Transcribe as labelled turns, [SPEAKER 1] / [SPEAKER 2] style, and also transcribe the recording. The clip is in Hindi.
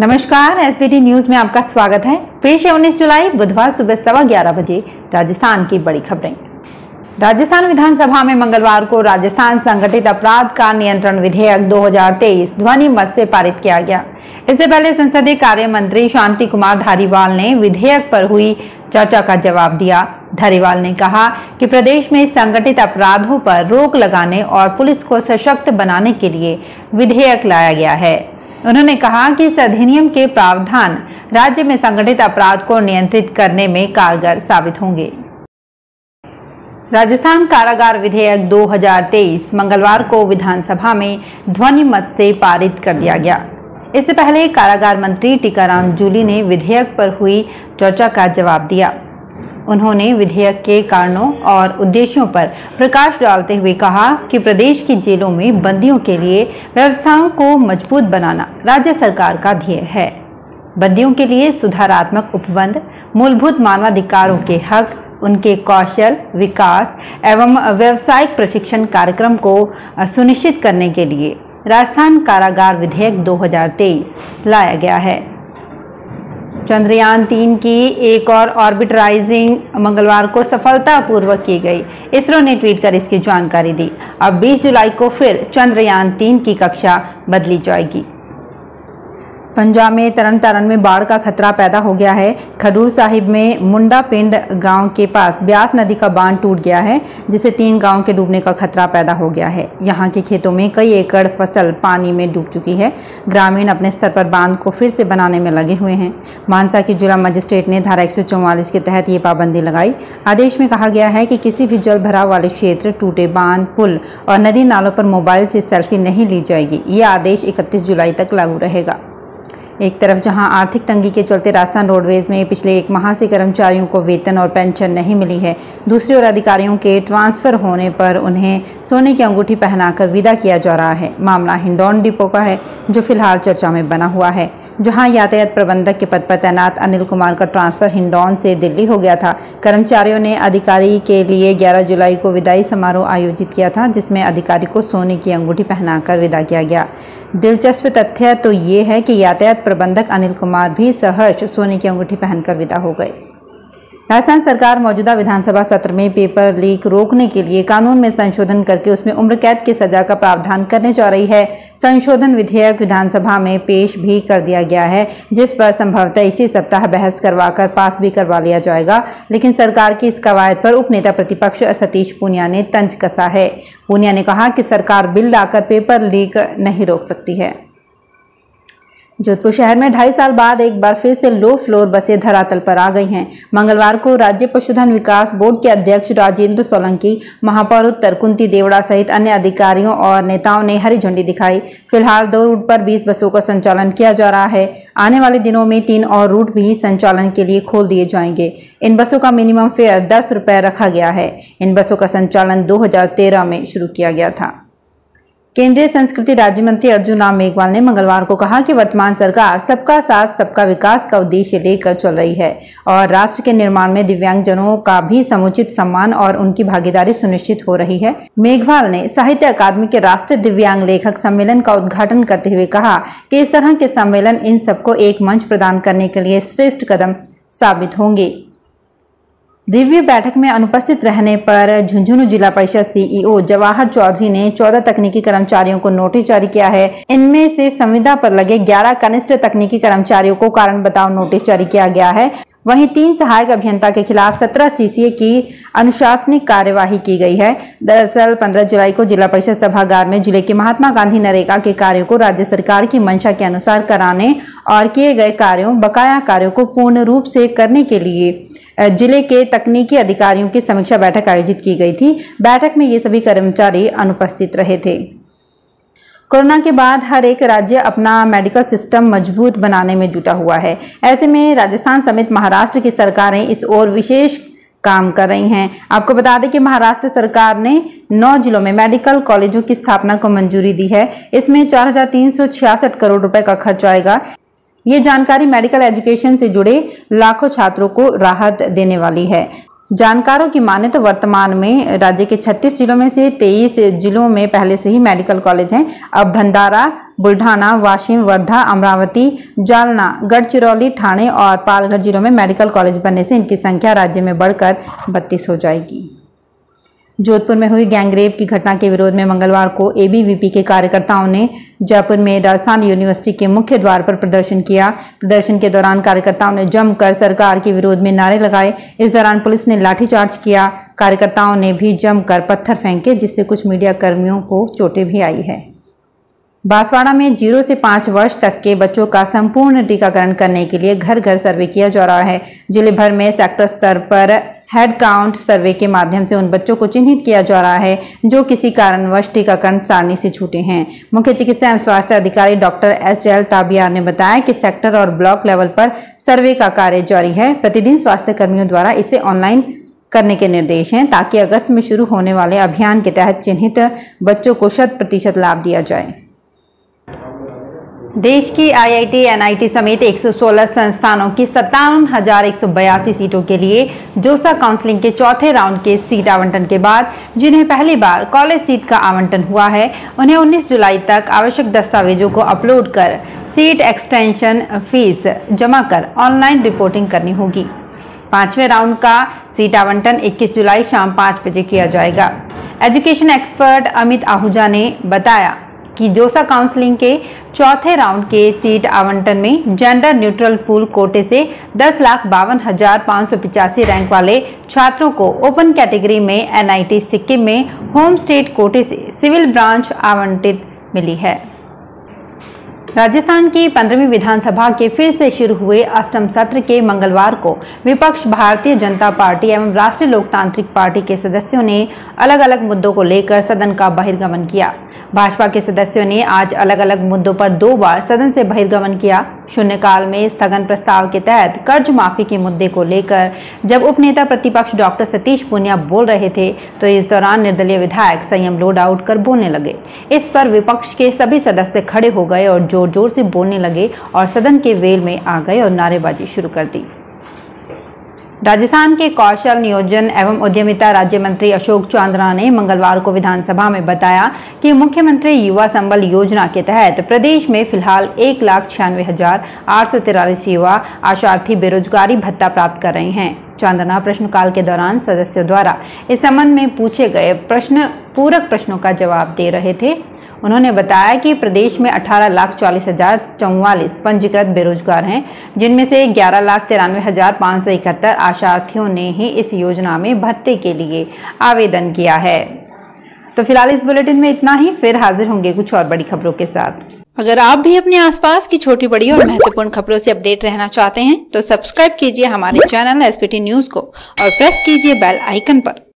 [SPEAKER 1] नमस्कार, एसबीटी न्यूज में आपका स्वागत है। पेश है 19 जुलाई बुधवार सुबह 11:15 बजे राजस्थान की बड़ी खबरें। राजस्थान विधानसभा में मंगलवार को राजस्थान संगठित अपराध का नियंत्रण विधेयक 2023 ध्वनि मत से पारित किया गया। इससे पहले संसदीय कार्य मंत्री शांति कुमार धारीवाल ने विधेयक पर हुई चर्चा का जवाब दिया। धारीवाल ने कहा कि प्रदेश में संगठित अपराधों पर रोक लगाने और पुलिस को सशक्त बनाने के लिए विधेयक लाया गया है। उन्होंने कहा कि इस अधिनियम के प्रावधान राज्य में संगठित अपराध को नियंत्रित करने में कारगर साबित होंगे। राजस्थान कारागार विधेयक 2023 मंगलवार को विधानसभा में ध्वनि मत से पारित कर दिया गया। इससे पहले कारागार मंत्री टीकाराम जूली ने विधेयक पर हुई चर्चा का जवाब दिया। उन्होंने विधेयक के कारणों और उद्देश्यों पर प्रकाश डालते हुए कहा कि प्रदेश की जेलों में बंदियों के लिए व्यवस्थाओं को मजबूत बनाना राज्य सरकार का ध्येय है। बंदियों के लिए सुधारात्मक उपबंध, मूलभूत मानवाधिकारों के हक, उनके कौशल विकास एवं व्यावसायिक प्रशिक्षण कार्यक्रम को सुनिश्चित करने के लिए राजस्थान कारागार विधेयक 2023 लाया गया है। चंद्रयान 3 की एक और ऑर्बिटराइजिंग मंगलवार को सफलतापूर्वक की गई। इसरो ने ट्वीट कर इसकी जानकारी दी। अब 20 जुलाई को फिर चंद्रयान 3 की कक्षा बदली जाएगी। पंजाब में तरन तारण में बाढ़ का खतरा पैदा हो गया है। खडूर साहिब में मुंडा पिंड गांव के पास ब्यास नदी का बांध टूट गया है, जिससे 3 गांव के डूबने का खतरा पैदा हो गया है। यहां के खेतों में कई एकड़ फसल पानी में डूब चुकी है। ग्रामीण अपने स्तर पर बांध को फिर से बनाने में लगे हुए हैं। मानसा की जिला मजिस्ट्रेट ने धारा 144 के तहत ये पाबंदी लगाई। आदेश में कहा गया है कि किसी भी जल भराव वाले क्षेत्र, टूटे बांध, पुल और नदी नालों पर मोबाइल से सेल्फी नहीं ली जाएगी। ये आदेश 31 जुलाई तक लागू रहेगा। एक तरफ जहां आर्थिक तंगी के चलते राजस्थान रोडवेज में पिछले 1 माह से कर्मचारियों को वेतन और पेंशन नहीं मिली है, दूसरी ओर अधिकारियों के ट्रांसफर होने पर उन्हें सोने की अंगूठी पहनाकर विदा किया जा रहा है। मामला हिंडौन डिपो का है, जो फिलहाल चर्चा में बना हुआ है, जहां यातायात प्रबंधक के पद पर तैनात अनिल कुमार का ट्रांसफर हिंडौन से दिल्ली हो गया था। कर्मचारियों ने अधिकारी के लिए 11 जुलाई को विदाई समारोह आयोजित किया था, जिसमें अधिकारी को सोने की अंगूठी पहनाकर विदा किया गया। दिलचस्प तथ्य तो ये है कि यातायात प्रबंधक अनिल कुमार भी सहर्ष सोने की अंगूठी पहनकर विदा हो गए। राजस्थान सरकार मौजूदा विधानसभा सत्र में पेपर लीक रोकने के लिए कानून में संशोधन करके उसमें उम्र कैद की सजा का प्रावधान करने जा रही है। संशोधन विधेयक विधानसभा में पेश भी कर दिया गया है, जिस पर संभवतः इसी सप्ताह बहस करवाकर पास भी करवा लिया जाएगा। लेकिन सरकार की इस कवायद पर उपनेता प्रतिपक्ष सतीश पूनिया ने तंज कसा है। पूनिया ने कहा कि सरकार बिल लाकर पेपर लीक नहीं रोक सकती है। जोधपुर शहर में 2.5 साल बाद एक बार फिर से लो फ्लोर बसें धरातल पर आ गई हैं। मंगलवार को राज्य पशुधन विकास बोर्ड के अध्यक्ष राजेंद्र सोलंकी, महापौर उत्तर कुंती देवड़ा सहित अन्य अधिकारियों और नेताओं ने हरी झंडी दिखाई। फिलहाल 2 रूट पर 20 बसों का संचालन किया जा रहा है। आने वाले दिनों में 3 और रूट भी संचालन के लिए खोल दिए जाएंगे। इन बसों का मिनिमम फेयर 10 रुपये रखा गया है। इन बसों का संचालन 2013 में शुरू किया गया था। केंद्रीय संस्कृति राज्य मंत्री अर्जुन राम मेघवाल ने मंगलवार को कहा कि वर्तमान सरकार सबका साथ सबका विकास का उद्देश्य लेकर चल रही है और राष्ट्र के निर्माण में दिव्यांगजनों का भी समुचित सम्मान और उनकी भागीदारी सुनिश्चित हो रही है। मेघवाल ने साहित्य अकादमी के राष्ट्रीय दिव्यांग लेखक सम्मेलन का उद्घाटन करते हुए कहा कि इस तरह के सम्मेलन इन सबको एक मंच प्रदान करने के लिए श्रेष्ठ कदम साबित होंगे। रिव्यू बैठक में अनुपस्थित रहने पर झुंझुनू जिला परिषद सीईओ जवाहर चौधरी ने 14 तकनीकी कर्मचारियों को नोटिस जारी किया है। इनमें से संविदा पर लगे 11 कनिष्ठ तकनीकी कर्मचारियों को कारण बताओ नोटिस जारी किया गया है। वहीं 3 सहायक अभियंता के खिलाफ 17 सीसीए की अनुशासनिक कार्यवाही की गई है। दरअसल 15 जुलाई को जिला परिषद सभागार में जिले के महात्मा गांधी नरेगा के कार्यों को राज्य सरकार की मंशा के अनुसार कराने और किए गए कार्यों, बकाया कार्यों को पूर्ण रूप से करने के लिए जिले के तकनीकी अधिकारियों की समीक्षा बैठक आयोजित की गई थी। बैठक में ये सभी कर्मचारी अनुपस्थित रहे थे। कोरोना के बाद हर एक राज्य अपना मेडिकल सिस्टम मजबूत बनाने में जुटा हुआ है। ऐसे में राजस्थान समेत महाराष्ट्र की सरकारें इस ओर विशेष काम कर रही हैं। आपको बता दें कि महाराष्ट्र सरकार ने 9 जिलों में मेडिकल कॉलेजों की स्थापना को मंजूरी दी है। इसमें 4,366 करोड़ रुपए का खर्च आएगा। ये जानकारी मेडिकल एजुकेशन से जुड़े लाखों छात्रों को राहत देने वाली है। जानकारों की माने तो वर्तमान में राज्य के 36 जिलों में से 23 जिलों में पहले से ही मेडिकल कॉलेज हैं। अब भंडारा, बुल्ढाना, वाशिम, वर्धा, अमरावती, जालना, गढ़चिरौली, ठाणे और पालघर जिलों में मेडिकल कॉलेज बनने से इनकी संख्या राज्य में बढ़कर 32 हो जाएगी। जोधपुर में हुई गैंगरेप की घटना के विरोध में मंगलवार को एबीवीपी के कार्यकर्ताओं ने जयपुर में राजस्थान यूनिवर्सिटी के मुख्य द्वार पर प्रदर्शन किया। प्रदर्शन के दौरान कार्यकर्ताओं ने जमकर सरकार के विरोध में नारे लगाए। इस दौरान पुलिस ने लाठीचार्ज किया। कार्यकर्ताओं ने भी जमकर पत्थर फेंके, जिससे कुछ मीडिया कर्मियों को चोटें भी आई है। बांसवाड़ा में 0 से 5 वर्ष तक के बच्चों का संपूर्ण टीकाकरण करने के लिए घर घर सर्वे किया जा रहा है। जिले भर में सेक्टर स्तर पर हेड काउंट सर्वे के माध्यम से उन बच्चों को चिन्हित किया जा रहा है जो किसी कारणवश टीकाकरण सारणी से छूटे हैं। मुख्य चिकित्सा एवं स्वास्थ्य अधिकारी डॉक्टर HL ताबियार ने बताया कि सेक्टर और ब्लॉक लेवल पर सर्वे का कार्य जारी है। प्रतिदिन स्वास्थ्य कर्मियों द्वारा इसे ऑनलाइन करने के निर्देश हैं ताकि अगस्त में शुरू होने वाले अभियान के तहत चिन्हित बच्चों को 100% लाभ दिया जाए। देश की IIT, NIT समेत 116 संस्थानों की 57,182 सीटों के लिए जोसा काउंसलिंग के चौथे राउंड के सीट आवंटन के बाद जिन्हें पहली बार कॉलेज सीट का आवंटन हुआ है, उन्हें 19 जुलाई तक आवश्यक दस्तावेजों को अपलोड कर सीट एक्सटेंशन फीस जमा कर ऑनलाइन रिपोर्टिंग करनी होगी। 5वें राउंड का सीट आवंटन 21 जुलाई शाम 5 बजे किया जाएगा। एजुकेशन एक्सपर्ट अमित आहूजा ने बताया कि जोसा काउंसलिंग के चौथे राउंड के सीट आवंटन में जेंडर न्यूट्रल पूल कोटे से 10,52,585 रैंक वाले छात्रों को ओपन कैटेगरी में NIT सिक्किम में होम स्टेट कोटे से सिविल ब्रांच आवंटित मिली है। राजस्थान की 15वीं विधानसभा के फिर से शुरू हुए अष्टम सत्र के मंगलवार को विपक्ष भारतीय जनता पार्टी एवं राष्ट्रीय लोकतांत्रिक पार्टी के सदस्यों ने अलग अलग मुद्दों को लेकर सदन का बहिर्गमन किया। भाजपा के सदस्यों ने आज अलग अलग मुद्दों पर 2 बार सदन से बहिर्गमन किया। शून्यकाल में स्थगन प्रस्ताव के तहत कर्ज माफी के मुद्दे को लेकर जब उपनेता प्रतिपक्ष डॉक्टर सतीश पूनिया बोल रहे थे तो इस दौरान निर्दलीय विधायक संयम लोड आउट कर बोलने लगे। इस पर विपक्ष के सभी सदस्य खड़े हो गए और जोर जोर से बोलने लगे और सदन के वेल में आ गए और नारेबाजी शुरू कर दी। राजस्थान के कौशल नियोजन एवं उद्यमिता राज्य मंत्री अशोक चांदना ने मंगलवार को विधानसभा में बताया कि मुख्यमंत्री युवा संबल योजना के तहत प्रदेश में फिलहाल 1,96,843 युवा आशार्थी बेरोजगारी भत्ता प्राप्त कर रहे हैं। चांदना प्रश्नकाल के दौरान सदस्यों द्वारा इस संबंध में पूछे गए पूरक प्रश्नों का जवाब दे रहे थे। उन्होंने बताया कि प्रदेश में 18,40,044 पंजीकृत बेरोजगार हैं, जिनमें से 11,93,571 आशार्थियों ने ही इस योजना में भत्ते के लिए आवेदन किया है। तो फिलहाल इस बुलेटिन में इतना ही। फिर हाजिर होंगे कुछ और बड़ी खबरों के साथ। अगर आप भी अपने आसपास की छोटी बड़ी और महत्वपूर्ण खबरों से अपडेट रहना चाहते हैं तो सब्सक्राइब कीजिए हमारे चैनल SPT न्यूज को और प्रेस कीजिए बेल आइकन पर।